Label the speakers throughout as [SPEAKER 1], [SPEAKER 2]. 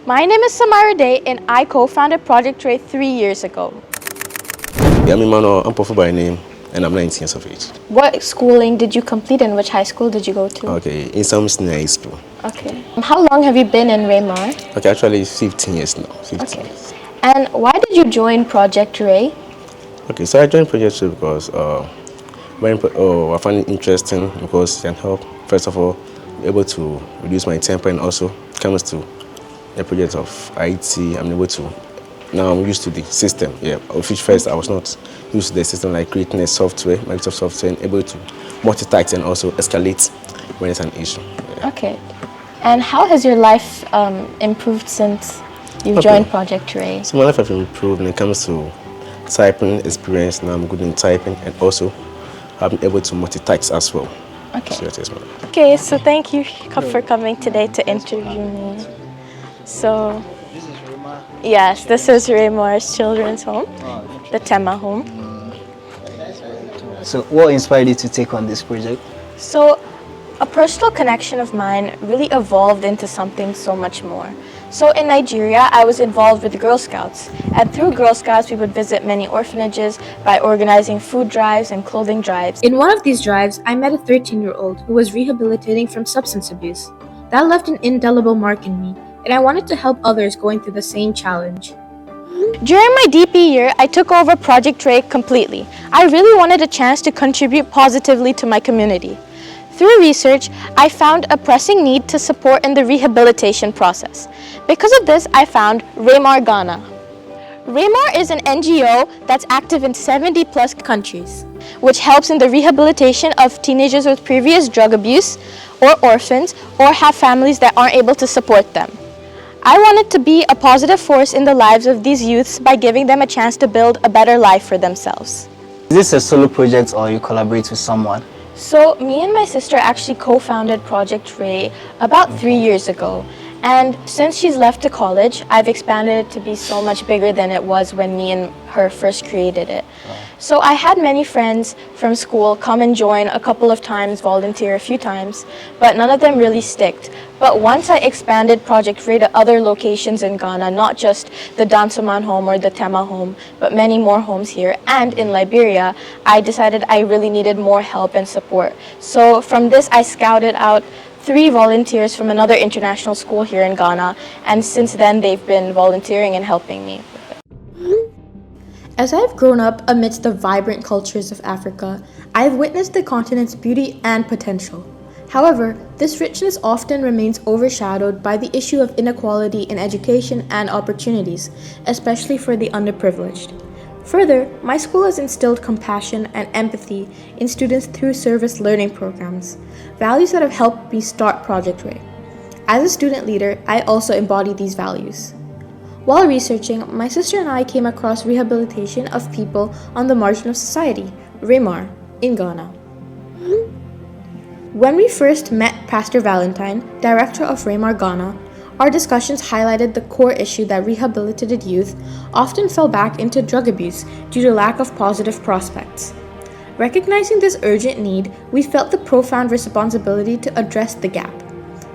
[SPEAKER 1] My name is Samira and I co-founded Project REY 3 years ago.
[SPEAKER 2] Yeah, I'm Pofo by name and I'm 19 years of age.
[SPEAKER 1] What schooling did you complete and which high school did you go to?
[SPEAKER 2] Okay, in some senior high school.
[SPEAKER 1] Okay. How long have you been in REMAR?
[SPEAKER 2] Okay, actually 15 years now. 15
[SPEAKER 1] Okay.
[SPEAKER 2] years.
[SPEAKER 1] And why did you join Project REY?
[SPEAKER 2] Okay, so I joined Project REY because I find it interesting because it can help, first of all, be able to reduce my temper, and also comes to the project of IT, I'm able to, now I'm used to the system, of which first I was not used to the system, like creating a software, Microsoft software, and able to multitask and also escalate when it's an issue. Yeah.
[SPEAKER 1] Okay. And how has your life improved since you've joined Project REY?
[SPEAKER 2] So my life has improved when it comes to typing experience. Now I'm good in typing, and also I've been able to multitask as well.
[SPEAKER 1] Okay.
[SPEAKER 2] So that is my life.
[SPEAKER 1] Okay, so thank you for coming today to interview me. So,
[SPEAKER 3] This is REMAR?
[SPEAKER 1] yes, this is REMAR's children's home, the Tema home.
[SPEAKER 3] So what inspired you to take on this project?
[SPEAKER 1] So, a personal connection of mine really evolved into something so much more. So in Nigeria, I was involved with Girl Scouts, and through Girl Scouts, we would visit many orphanages by organizing food drives and clothing drives. In one of these drives, I met a 13-year-old who was rehabilitating from substance abuse. That left an indelible mark in me, and I wanted to help others going through the same challenge. During my DP year, I took over Project REY completely. I really wanted a chance to contribute positively to my community. Through research, I found a pressing need to support in the rehabilitation process. Because of this, I found REMAR Ghana. REMAR is an NGO that's active in 70 plus countries, which helps in the rehabilitation of teenagers with previous drug abuse or orphans or have families that aren't able to support them. I wanted to be a positive force in the lives of these youths by giving them a chance to build a better life for themselves.
[SPEAKER 3] Is this a solo project or you collaborate with someone?
[SPEAKER 1] So me and my sister actually co-founded Project REY about 3 years ago. And since she's left to college, I've expanded it to be so much bigger than it was when me and her first created it. So I had many friends from school come and join a couple of times, volunteer a few times, but none of them really sticked. But once I expanded Project REY to other locations in Ghana, not just the Dansoman home or the Tema home, but many more homes here and in Liberia, I decided I really needed more help and support. So from this, I scouted out 3 volunteers from another international school here in Ghana, and since then they've been volunteering and helping me with it. As I've grown up amidst the vibrant cultures of Africa, I've witnessed the continent's beauty and potential. However, this richness often remains overshadowed by the issue of inequality in education and opportunities, especially for the underprivileged. Further, my school has instilled compassion and empathy in students through service learning programs, values that have helped me start Project REY. As a student leader, I also embody these values. While researching, my sister and I came across rehabilitation of people on the margin of society, REMAR, in Ghana. When we first met Pastor Valentine, director of REMAR Ghana, our discussions highlighted the core issue that rehabilitated youth often fell back into drug abuse due to lack of positive prospects. Recognizing this urgent need, we felt the profound responsibility to address the gap.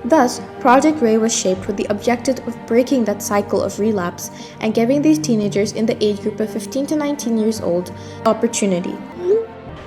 [SPEAKER 1] Thus, Project REY was shaped with the objective of breaking that cycle of relapse and giving these teenagers in the age group of 15 to 19 years old opportunity.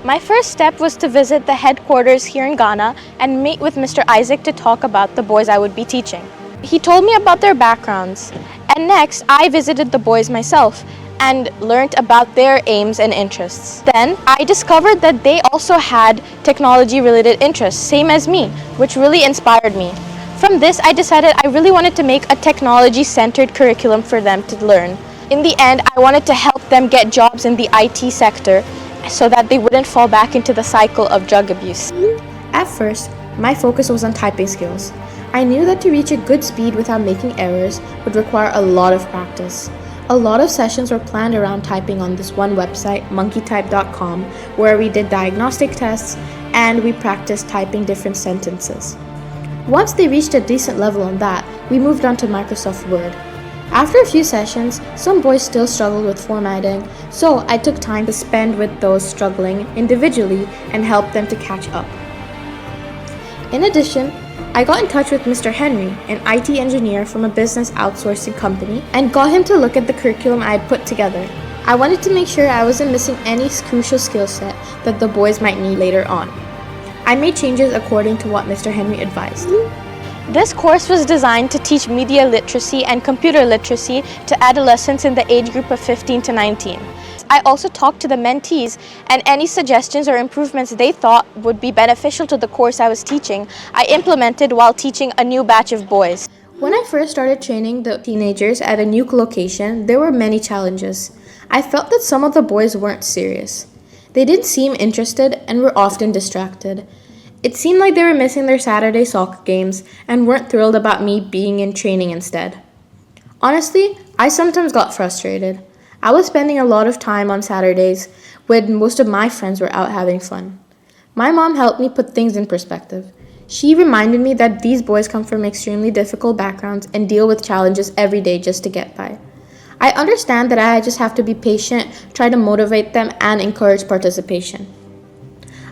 [SPEAKER 1] My first step was to visit the headquarters here in Ghana and meet with Mr. Isaac to talk about the boys I would be teaching. He told me about their backgrounds, and next I visited the boys myself and learned about their aims and interests. Then I discovered that they also had technology-related interests, same as me, which really inspired me. From this, I decided I really wanted to make a technology-centered curriculum for them to learn. In the end, I wanted to help them get jobs in the IT sector so that they wouldn't fall back into the cycle of drug abuse. At first, my focus was on typing skills. I knew that to reach a good speed without making errors would require a lot of practice. A lot of sessions were planned around typing on this one website, monkeytype.com, where we did diagnostic tests and we practiced typing different sentences. Once they reached a decent level on that, we moved on to Microsoft Word. After a few sessions, some boys still struggled with formatting, so I took time to spend with those struggling individually and help them to catch up. In addition, I got in touch with Mr. Henry, an IT engineer from a business outsourcing company, and got him to look at the curriculum I had put together. I wanted to make sure I wasn't missing any crucial skill set that the boys might need later on. I made changes according to what Mr. Henry advised. This course was designed to teach media literacy and computer literacy to adolescents in the age group of 15 to 19. I also talked to the mentees, and any suggestions or improvements they thought would be beneficial to the course I was teaching, I implemented while teaching a new batch of boys. When I first started training the teenagers at a new location, there were many challenges. I felt that some of the boys weren't serious. They didn't seem interested and were often distracted. It seemed like they were missing their Saturday soccer games and weren't thrilled about me being in training instead. Honestly, I sometimes got frustrated. I was spending a lot of time on Saturdays when most of my friends were out having fun. My mom helped me put things in perspective. She reminded me that these boys come from extremely difficult backgrounds and deal with challenges every day just to get by. I understand that I just have to be patient, try to motivate them, and encourage participation.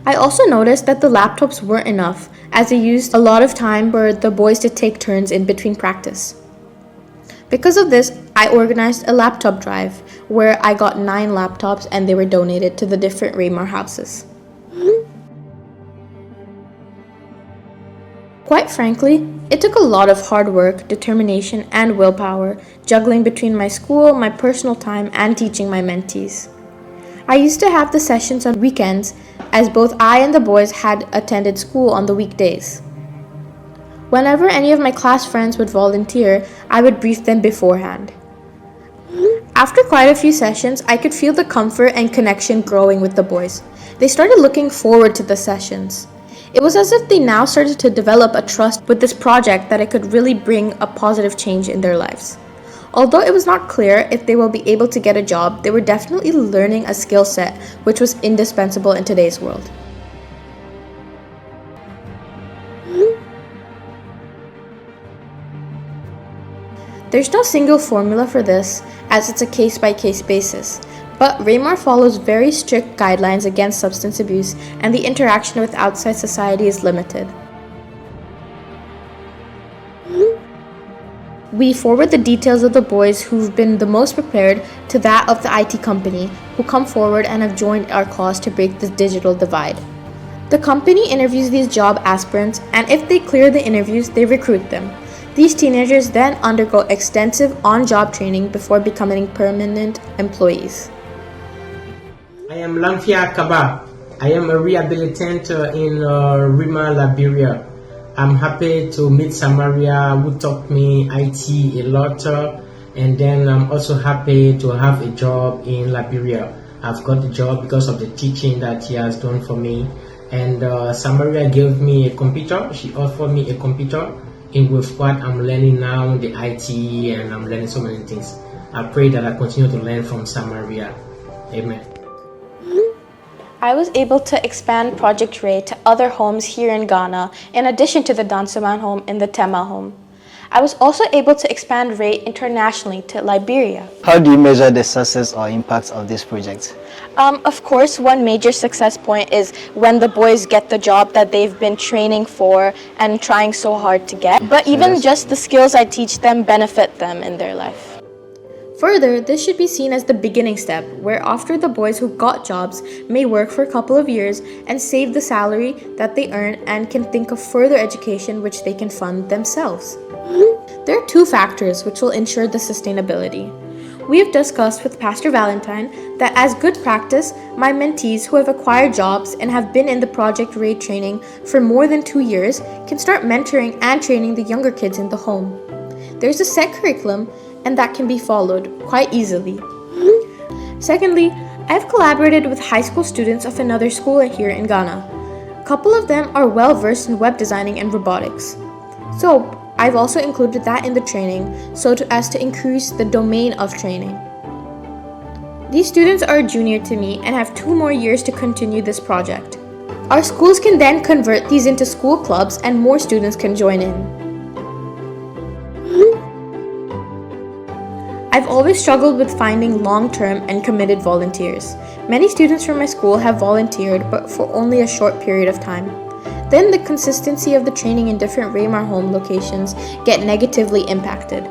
[SPEAKER 1] I also noticed that the laptops weren't enough, as I used a lot of time for the boys to take turns in between practice. Because of this, I organized a laptop drive where I got 9 laptops and they were donated to the different REMAR houses. Quite frankly, it took a lot of hard work, determination, and willpower, juggling between my school, my personal time, and teaching my mentees. I used to have the sessions on weekends, as both I and the boys had attended school on the weekdays. Whenever any of my class friends would volunteer, I would brief them beforehand. After quite a few sessions, I could feel the comfort and connection growing with the boys. They started looking forward to the sessions. It was as if they now started to develop a trust with this project that it could really bring a positive change in their lives. Although it was not clear if they will be able to get a job, they were definitely learning a skill set which was indispensable in today's world. There's no single formula for this, as it's a case-by-case basis, but REMAR follows very strict guidelines against substance abuse, and the interaction with outside society is limited. We forward the details of the boys who've been the most prepared to that of the IT company, who come forward and have joined our cause to break the digital divide. The company interviews these job aspirants, and if they clear the interviews, they recruit them. These teenagers then undergo extensive on-job training before becoming permanent employees.
[SPEAKER 4] I am Lamfia Kaba. I am a rehabilitated in REMAR Liberia. I'm happy to meet Samaira, who taught me IT a lot, and then I'm also happy to have a job in Liberia. I've got the job because of the teaching that he has done for me, and Samaira gave me a computer. She offered me a computer in with what I'm learning now, the IT, and I'm learning so many things. I pray that I continue to learn from Samaria. Amen.
[SPEAKER 1] I was able to expand Project REY to other homes here in Ghana, in addition to the Dansoman home and the Tema home. I was also able to expand REY internationally to Liberia.
[SPEAKER 3] How do you measure the success or impact of this project?
[SPEAKER 1] Of course, one major success point is when the boys get the job that they've been training for and trying so hard to get. But even just the skills I teach them benefit them in their life. Further, this should be seen as the beginning step, where after the boys who got jobs may work for a couple of years and save the salary that they earn and can think of further education which they can fund themselves. There are 2 factors which will ensure the sustainability. We have discussed with Pastor Valentine that as good practice, my mentees who have acquired jobs and have been in the Project REY training for more than 2 years can start mentoring and training the younger kids in the home. There's a set curriculum and that can be followed quite easily. Secondly, I've collaborated with high school students of another school here in Ghana. A couple of them are well versed in web designing and robotics. So I've also included that in the training as to increase the domain of training. These students are junior to me and have 2 more years to continue this project. Our schools can then convert these into school clubs and more students can join in. I've always struggled with finding long-term and committed volunteers. Many students from my school have volunteered, but for only a short period of time. then the consistency of the training in different REMAR home locations get negatively impacted.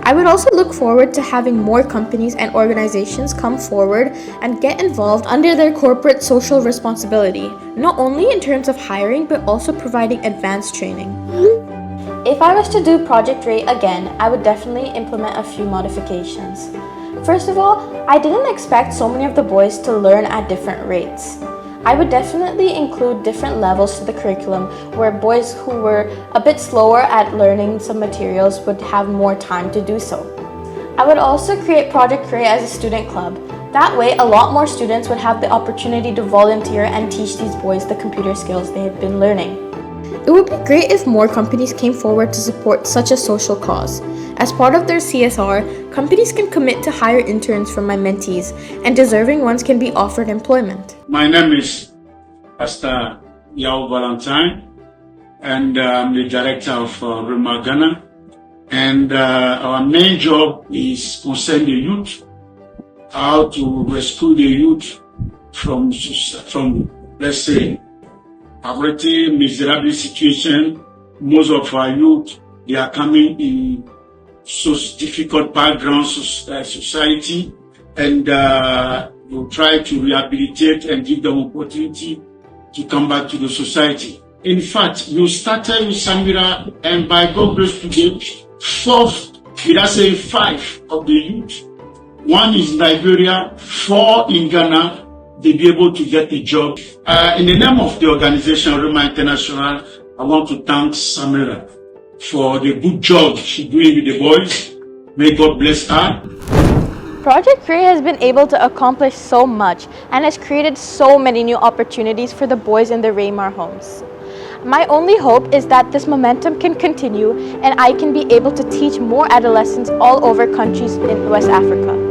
[SPEAKER 1] I would also look forward to having more companies and organizations come forward and get involved under their corporate social responsibility, not only in terms of hiring but also providing advanced training. If I was to do Project REY again, I would definitely implement a few modifications. First of all, I didn't expect so many of the boys to learn at different rates. I would definitely include different levels to the curriculum where boys who were a bit slower at learning some materials would have more time to do so. I would also create Project REY as a student club. That way, a lot more students would have the opportunity to volunteer and teach these boys the computer skills they have been learning. It would be great if more companies came forward to support such a social cause. As part of their CSR, companies can commit to hire interns from my mentees, and deserving ones can be offered employment.
[SPEAKER 5] My name is Pastor Valentine, and I'm the director of REMAR Ghana. And our main job is concern the youth, how to rescue the youth from let's say, poverty, miserable situation. Most of our youth, they are coming in so difficult backgrounds, society, and we'll try to rehabilitate and give them opportunity to come back to the society. In fact, you started with Samira, and by God's grace today, 5 of the youth, 1 is Liberia, 4 in Ghana, they'll be able to get a job. In the name of the organization, REMAR International, I want to thank Samira for the good job she's doing with the boys. May God bless her.
[SPEAKER 1] Project REY has been able to accomplish so much and has created so many new opportunities for the boys in the REMAR homes. My only hope is that this momentum can continue and I can be able to teach more adolescents all over countries in West Africa.